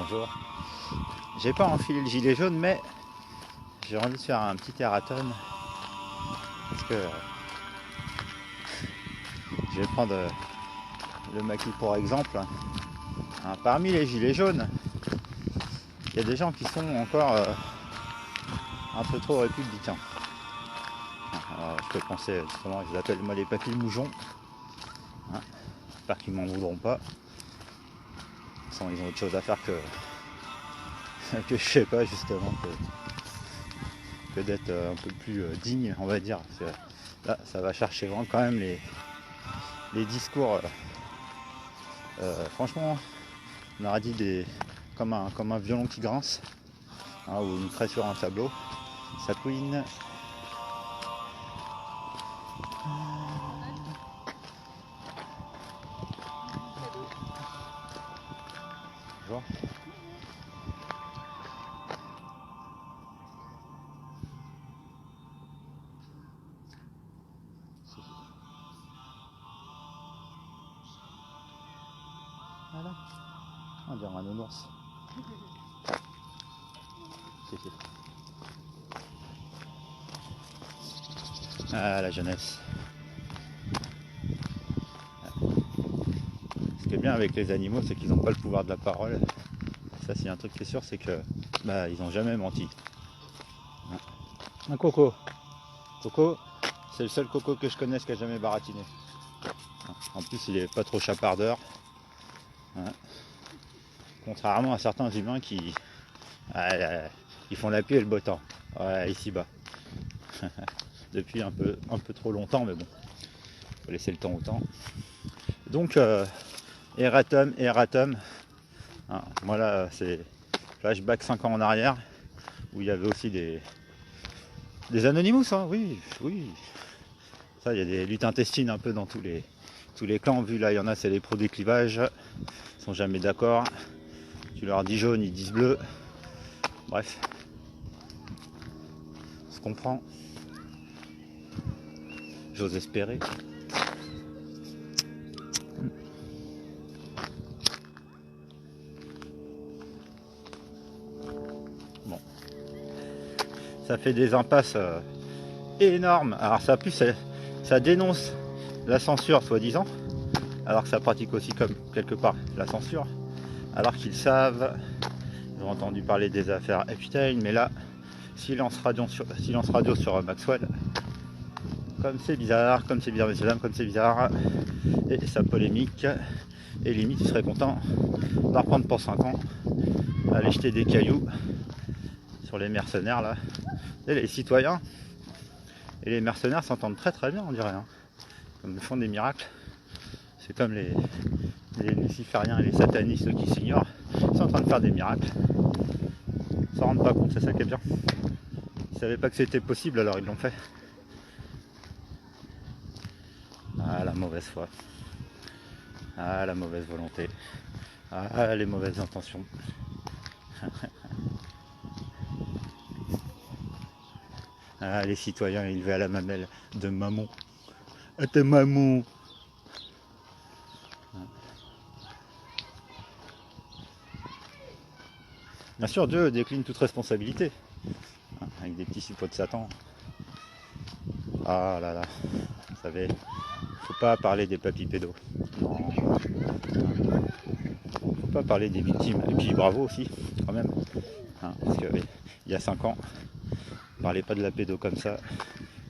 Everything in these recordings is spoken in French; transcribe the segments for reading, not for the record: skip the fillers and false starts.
bonjour. J'ai pas enfilé le gilet jaune, mais j'ai envie de faire un petit erratum parce que je vais prendre le maquis pour exemple. Parmi les gilets jaunes, il y a des gens qui sont encore un peu trop républicains. Alors, je peux penser justement, je les appelle moi les papilles moujons. J'espère qu'ils m'en voudront pas. De toute façon, ils ont autre chose à faire que je sais pas justement que d'être un peu plus digne, on va dire. Parce que là, ça va chercher vraiment quand même les discours. Franchement, on aurait dit comme un violon qui grince, ou une craie sur un tableau. Ça couine. Bonjour. Voilà. On dirait un nounours. Ah, la jeunesse. Ce qui est bien avec les animaux, c'est qu'ils n'ont pas le pouvoir de la parole. Ça, c'est un truc qui est sûr, c'est que ils n'ont jamais menti. Un coco. Coco, c'est le seul coco que je connaisse qui a jamais baratiné. En plus, il est pas trop chapardeur. Contrairement à certains humains qui font la pluie et le beau temps. Ouais, ici-bas. Depuis un peu trop longtemps, mais bon, faut laisser le temps au temps. Donc, erratum. Moi là, c'est flashback 5 ans en arrière, où il y avait aussi des Anonymous, hein, oui. Ça, il y a des luttes intestines un peu dans tous les clans. Vu là, il y en a, c'est les pros des clivages, ils sont jamais d'accord. Tu leur dis jaune, ils disent bleu. Bref, on se comprend. J'ose espérer. Bon, ça fait des impasses énormes. Alors ça plus, ça dénonce la censure soi-disant, alors que ça pratique aussi comme quelque part la censure. Alors qu'ils savent, ils ont entendu parler des affaires Epstein, mais là, silence radio sur Maxwell. Comme c'est bizarre, messieurs dames, comme c'est bizarre. Et sa polémique. Et limite, il serait content d'en reprendre pour 5 ans. Aller jeter des cailloux sur les mercenaires là. Et les citoyens et les mercenaires s'entendent très très bien, on dirait. Comme ils font des miracles. C'est comme les lucifériens et les satanistes qui s'ignorent. Ils sont en train de faire des miracles. Ils s'en rendent pas compte, c'est ça qui est bien. Ils savaient pas que c'était possible, alors ils l'ont fait. Ah, la mauvaise foi. Ah, la mauvaise volonté. Ah, les mauvaises intentions. Ah, les citoyens élevés à la mamelle de Mammon. Ah, t'es Mammon. Bien sûr, Dieu décline toute responsabilité. Avec des petits suppôts de Satan. Ah là là. Vous savez, faut pas parler des papis pédos. Non. Faut pas parler des victimes. Et puis bravo aussi, quand même. Parce qu'il y a 5 ans, on parlait pas de la pédo comme ça.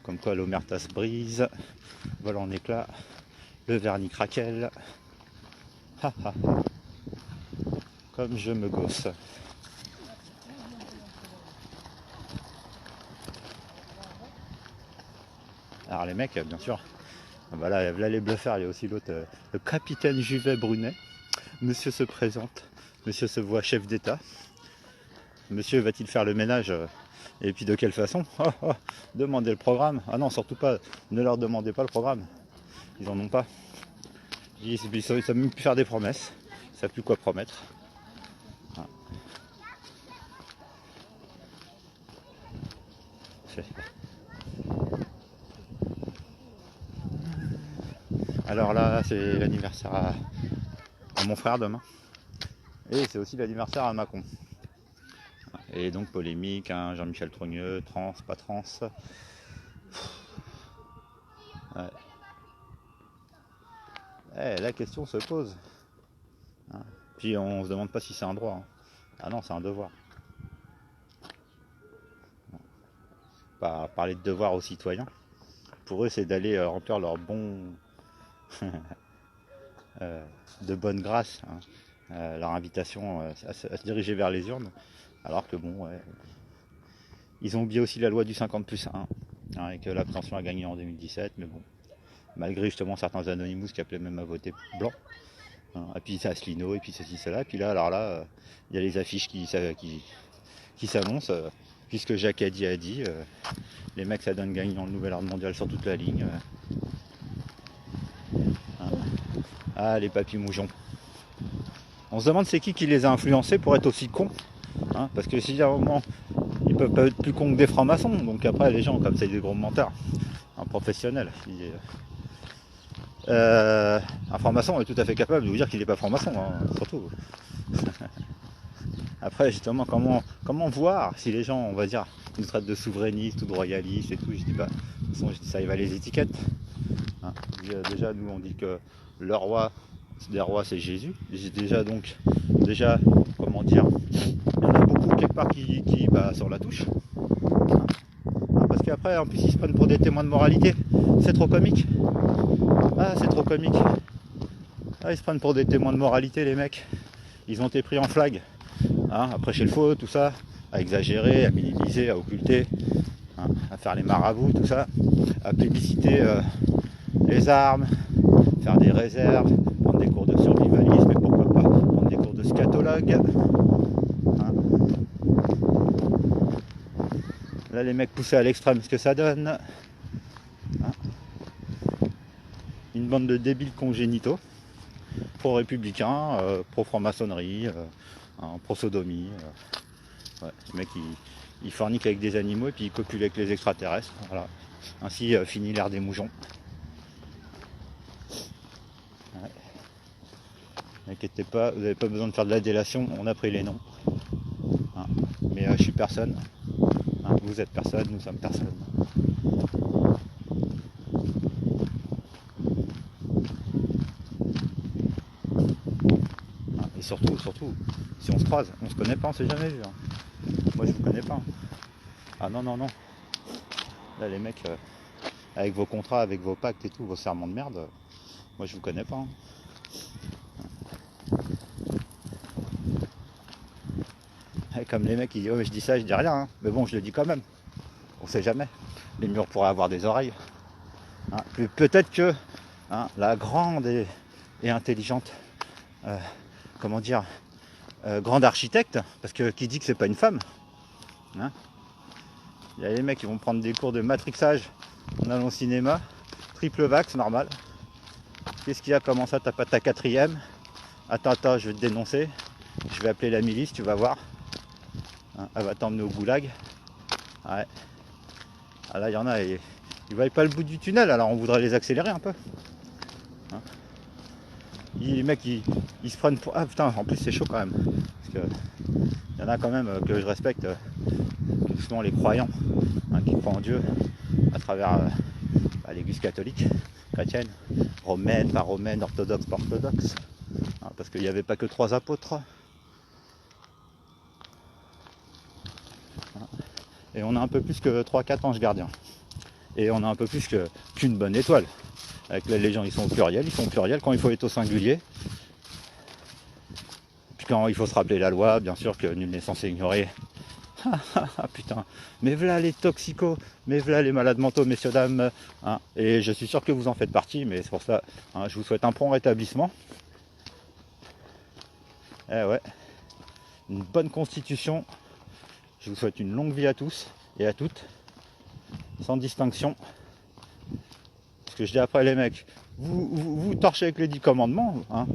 Comme quoi l'omerta se brise, vole en éclats, le vernis craquelle. Comme je me gosse. Alors les mecs, bien sûr, là les bluffers, il y a aussi l'autre, le capitaine Juvet Brunet. Monsieur se présente, monsieur se voit chef d'État. Monsieur va-t-il faire le ménage et puis de quelle façon? Demandez le programme. Ah non, surtout pas, ne leur demandez pas le programme. Ils en ont pas. Ils savent même plus faire des promesses. Ils savent plus quoi promettre. Alors là, c'est l'anniversaire à mon frère demain. Et c'est aussi l'anniversaire à Macron. Et donc polémique, hein, Jean-Michel Trogneux, trans, pas trans. Ouais. La question se pose. Hein. Puis on se demande pas si c'est un droit. Hein. Ah non, c'est un devoir. Pas parler de devoir aux citoyens. Pour eux, c'est d'aller remplir leur bon de bonne grâce, hein. Leur invitation à se diriger vers les urnes. Alors que bon, ouais, ils ont oublié aussi la loi du 50+1, hein, et que l'abstention a gagné en 2017, mais bon, malgré justement certains Anonymous qui appelaient même à voter blanc. Hein, et puis c'est Asselineau, et puis ceci, cela. Et puis là, alors là, il y a les affiches qui s'annoncent, puisque Jacques a dit, les mecs ça donne gagnant le nouvel ordre mondial sur toute la ligne. Hein. Ah, les papis moujons. On se demande c'est qui les a influencés pour être aussi cons. Hein, parce que si à un moment, ils peuvent pas être plus cons que des francs-maçons. Donc après, les gens, comme c'est des gros menteurs, un professionnel. Un franc-maçon est tout à fait capable de vous dire qu'il n'est pas franc-maçon, hein, surtout. Après, justement, comment voir si les gens, on va dire, nous traitent de souverainistes ou de royalistes et tout. Je dis pas, de toute façon, ça y va les étiquettes. Hein, déjà, nous, on dit que le roi des rois, c'est Jésus. Déjà, comment dire, il y en a beaucoup quelque part qui sur la touche. Parce qu'après, en plus, ils se prennent pour des témoins de moralité. C'est trop comique. Ah, c'est trop comique. Ah, ils se prennent pour des témoins de moralité, les mecs. Ils ont été pris en flag. Hein, à prêcher le faux, tout ça. À exagérer, à minimiser, à occulter. Hein, à faire les marabouts, tout ça. À plébisciter les armes. Faire des réserves. Prendre des cours de survivalisme. Et pourquoi pas prendre des cours de scatologue. Hein. Là, les mecs poussés à l'extrême, ce que ça donne. Hein. Une bande de débiles congénitaux, pro-républicains, pro-franc-maçonnerie, pro-sodomie. Ouais, les mecs ils forniquent avec des animaux et puis ils copulent avec les extraterrestres. Voilà. Ainsi finit l'ère des moujons. Ouais. N'inquiétez pas, vous n'avez pas besoin de faire de la délation, on a pris les noms. Hein. Mais je suis personne. Hein, vous êtes personne, nous sommes personne. Et surtout, si on se croise, on se connaît pas, on s'est jamais vu. Hein. Moi je vous connais pas. Hein. Ah non. Là les mecs, avec vos contrats, avec vos pactes et tout, vos serments de merde, moi je vous connais pas. Hein. Et comme les mecs, ils disent, oh, je dis ça, je dis rien, hein. Mais bon, je le dis quand même. On sait jamais. Les murs pourraient avoir des oreilles. Hein. Peut-être que la grande et intelligente, grande architecte, parce que qui dit que c'est pas une femme, hein. Il y a les mecs qui vont prendre des cours de matrixage en allant au cinéma, triple vax, normal. Qu'est-ce qu'il y a? Comment ça, t'as pas ta quatrième? Attends, je vais te dénoncer. Je vais appeler la milice, tu vas voir. Hein, elle va t'emmener au goulag. Ouais. Ah là, il y en a, ils voient pas le bout du tunnel, alors on voudrait les accélérer un peu. Hein. Les mecs, ils se prennent pour... Ah putain, en plus c'est chaud quand même. Parce que il y en a quand même que je respecte, justement les croyants, hein, qui croient en Dieu à travers l'église catholique, chrétienne, romaine, pas romaine, orthodoxe, pas orthodoxe. Hein, parce qu'il n'y avait pas que 3 apôtres. Hein. Et on a un peu plus que 3-4 anges gardiens. Et on a un peu plus qu'une bonne étoile. Avec les gens, ils sont au pluriel, quand il faut être au singulier. Puis quand il faut se rappeler la loi, bien sûr que nul n'est censé ignorer. Ah putain, mais voilà les toxicos, mais voilà les malades mentaux, messieurs, dames. Hein. Et je suis sûr que vous en faites partie, mais c'est pour ça, hein, je vous souhaite un prompt rétablissement. Eh ouais, une bonne constitution. Je vous souhaite une longue vie à tous et à toutes, sans distinction. Parce que je dis après les mecs, vous torchez avec les 10 commandements, hein,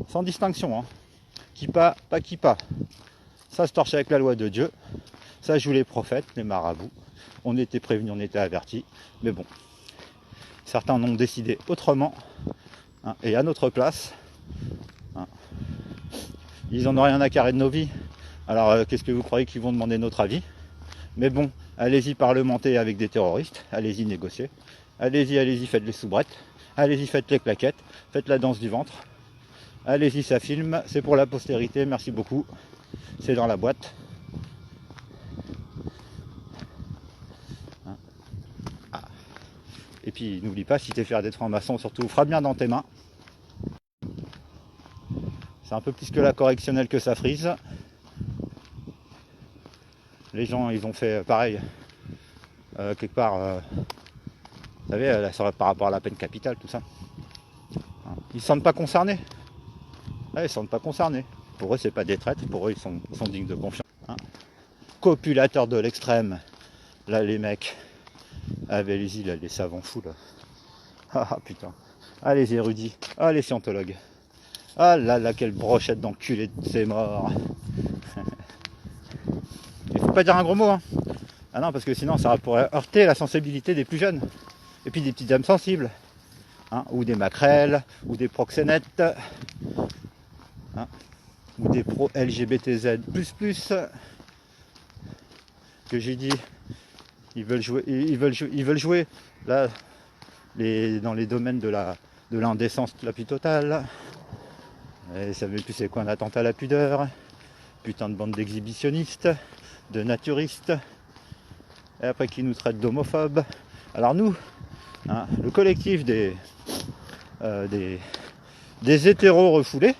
sans distinction. Hein. Qui pas qui pas. Ça se torche avec la loi de Dieu. Ça joue les prophètes, les marabouts. On était prévenus, on était avertis. Mais bon, certains en ont décidé autrement. Hein, et à notre place, hein, Ils en ont rien à carrer de nos vies. Alors qu'est-ce que vous croyez qu'ils vont demander notre avis? Mais bon, allez-y parlementer avec des terroristes, allez-y négocier, allez-y, faites les soubrettes, allez-y, faites les claquettes, faites la danse du ventre, allez-y, ça filme, c'est pour la postérité, merci beaucoup, c'est dans la boîte. Ah. Et puis n'oublie pas, si t'es fier d'être franc-maçon, surtout fera bien dans tes mains. C'est un peu plus que la correctionnelle que ça frise. Les gens, ils ont fait pareil, quelque part, vous savez, là, par rapport à la peine capitale, tout ça. Ils ne se sentent pas concernés. Ouais, ils ne se sentent pas concernés. Pour eux, c'est pas des traîtres, pour eux, ils sont dignes de confiance. Copulateurs de l'extrême. Là, les mecs. Allez-y, là, les savants fous, là. Ah, putain. Ah, les érudits. Ah, les scientologues. Ah là là, quelle brochette d'enculé de ces morts. Il faut pas dire un gros mot, hein. Ah non, parce que sinon ça pourrait heurter la sensibilité des plus jeunes. Et puis des petites âmes sensibles. Hein, ou des maquerelles, ou des proxénètes. Hein, ou des pro-LGBTZ++. Que j'ai dit, ils veulent jouer là, dans les domaines de l'indécence la plus totale. Et ça veut plus c'est quoi un attentat à la pudeur. Putain de bande d'exhibitionnistes, de naturistes. Et après qui nous traitent d'homophobes. Alors nous, hein, le collectif des hétéros refoulés,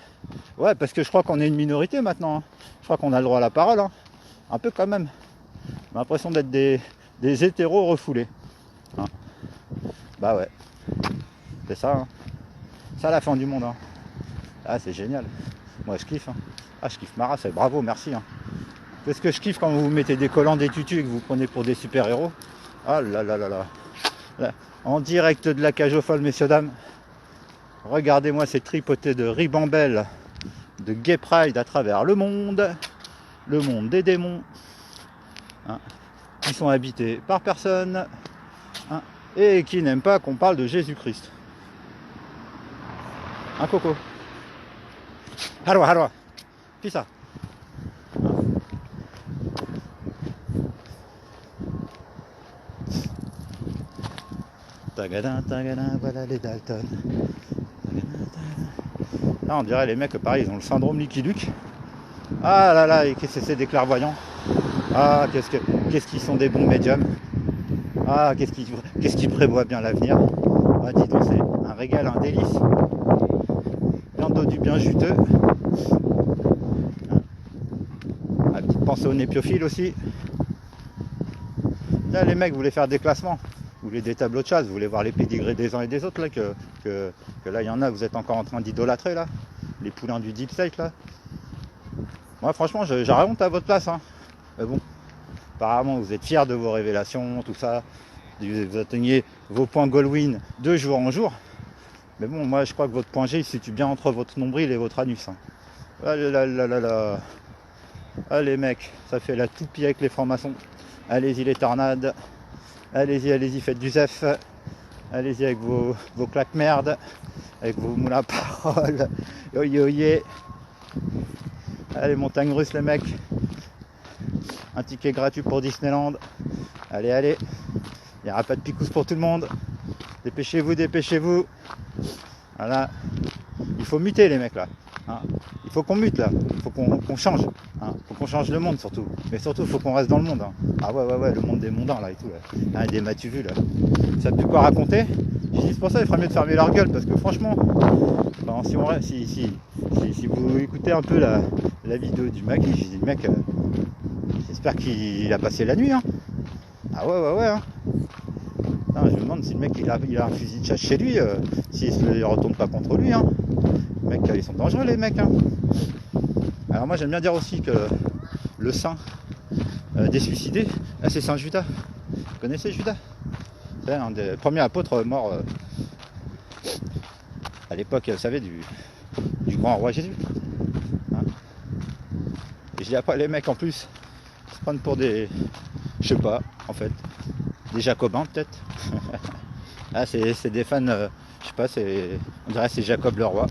ouais, parce que je crois qu'on est une minorité maintenant, hein. Je crois qu'on a le droit à la parole, hein. Un peu quand même. J'ai l'impression d'être des hétéros refoulés, hein. Bah ouais, c'est ça, hein. Ça la fin du monde, hein. Ah, c'est génial, moi je kiffe, hein. Ah, je kiffe ma race, bravo, merci, hein. Qu'est-ce que je kiffe quand vous mettez des collants, des tutus et que vous prenez pour des super-héros. Ah là là là là. Là, en direct de la cage aux folles, messieurs, dames. Regardez-moi ces tripotés de ribambelles de gay pride à travers le monde des démons, hein, qui sont habités par personne, hein, et qui n'aiment pas qu'on parle de Jésus-Christ. Un coco. Harwa. Puis ça. Tagadin, voilà les Dalton. Là, on dirait les mecs, pareil, ils ont le syndrome Lucky Luke. Ah là là, et qu'est-ce que c'est des clairvoyants. Ah, qu'est-ce qu'ils sont des bons médiums. Ah, qu'est-ce qu'ils prévoient bien l'avenir. Ah, dis donc, c'est un régal, un délice. Bientôt du bien juteux. Ah, petite pensée au népiophile aussi. Là, les mecs voulaient faire des classements. Vous voulez des tableaux de chasse, vous voulez voir les pédigrés des uns et des autres, là, que là, il y en a, vous êtes encore en train d'idolâtrer, là. Les poulains du deep state, là. Moi, franchement, j'aurais honte à votre place, hein. Mais bon, apparemment, vous êtes fiers de vos révélations, tout ça. Vous atteignez vos points Goldwyn de jour en jour. Mais bon, moi, je crois que votre point G, il se situe bien entre votre nombril et votre anus, hein. Ah là là là là. Ah, les mecs, ça fait la toupie avec les francs-maçons. Allez-y, les tornades. Allez-y, faites du zef. Allez-y avec vos claques-merdes, avec vos moulins à parole. Oye. Allez, montagne russe, les mecs. Un ticket gratuit pour Disneyland. Allez. Il n'y aura pas de picousse pour tout le monde. Dépêchez-vous. Voilà. Il faut muter, les mecs, là. Hein, il faut qu'on mute, là. Il faut qu'on change. Hein, faut qu'on change le monde, surtout. Mais surtout, il faut qu'on reste dans le monde. Hein. Ah ouais, le monde des mondains, là, et tout. Là. Hein, des m'as-tu vu, là. Ça n'a plus quoi raconter. J'ai dit, c'est pour ça, il ferait mieux de fermer leur gueule, parce que franchement, ben, si vous écoutez un peu la vidéo du mec, j'ai dit, le mec, j'espère qu'il a passé la nuit. Hein. Ah ouais. Hein. Non, je me demande si le mec il a un fusil de chasse chez lui, s'il ne se retourne pas contre lui. Hein. Les mecs, ils sont dangereux, les mecs. Hein. Alors moi, j'aime bien dire aussi que le saint des suicidés, là, c'est Saint Judas. Vous connaissez Judas? C'est un des premiers apôtres morts à l'époque, vous savez, du grand roi Jésus. Hein. Et je dis après, les mecs, en plus, se prennent pour des... Je sais pas, en fait. Des jacobins, peut-être. Ah, c'est des fans, je sais pas, on dirait que c'est Jacob le roi.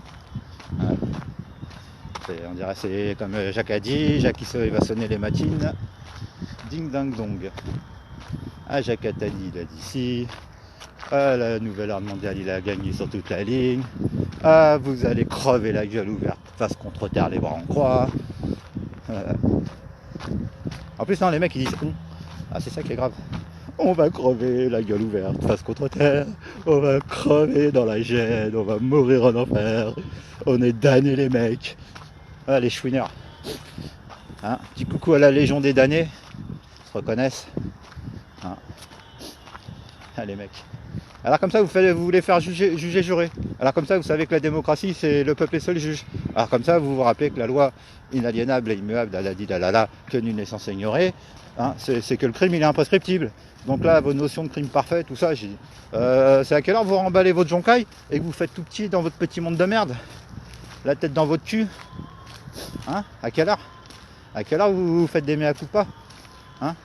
On dirait c'est comme Jacques a dit, Jacques il va sonner les matines. Ding ding dong. Ah, Jacques Attali il a dit si. Ah, la nouvelle ordre mondiale il a gagné sur toute la ligne. Ah, vous allez crever la gueule ouverte, face contre terre, les bras en croix. En plus non, les mecs ils disent on. Ah, c'est ça qui est grave. On va crever la gueule ouverte, face contre terre. On va crever dans la gêne, on va mourir en enfer. On est damnés les mecs. Ah, les chouineurs. Hein, petit coucou à la Légion des damnés. Ils se reconnaissent. Hein. Ah, les mecs. Alors comme ça vous voulez faire juger jurer. Alors comme ça vous savez que la démocratie c'est le peuple est seul juge. Alors comme ça vous vous rappelez que la loi inaliénable et immuable d'Aladi d'Alala que nul n'est censé ignorer, hein, c'est que le crime il est imprescriptible. Donc là vos notions de crime parfait, tout ça, j'ai dit. C'est à quelle heure vous remballez votre joncaille et que vous faites tout petit dans votre petit monde de merde, la tête dans votre cul, hein? À quelle heure? À quelle heure vous faites des mea culpa, hein?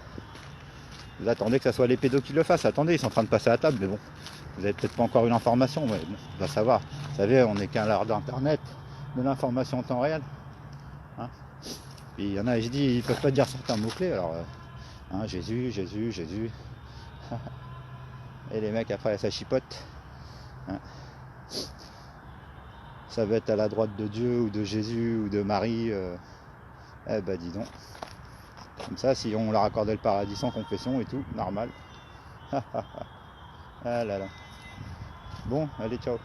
Vous attendez que ça soit les pédos qui le fassent. Attendez, ils sont en train de passer à la table, mais bon, vous n'avez peut-être pas encore eu l'information, mais bon, on va savoir. Vous savez, on n'est qu'un lard d'internet, de l'information en temps réel. Hein, puis il y en a, je dis, ils ne peuvent pas dire certains mots-clés, alors hein, Jésus. Et les mecs après ça chipote. Hein. Ça va être à la droite de Dieu ou de Jésus ou de Marie. Eh ben dis donc. Comme ça, si on leur accordait le paradis sans confession et tout, normal. Ah là là. Bon, allez, ciao.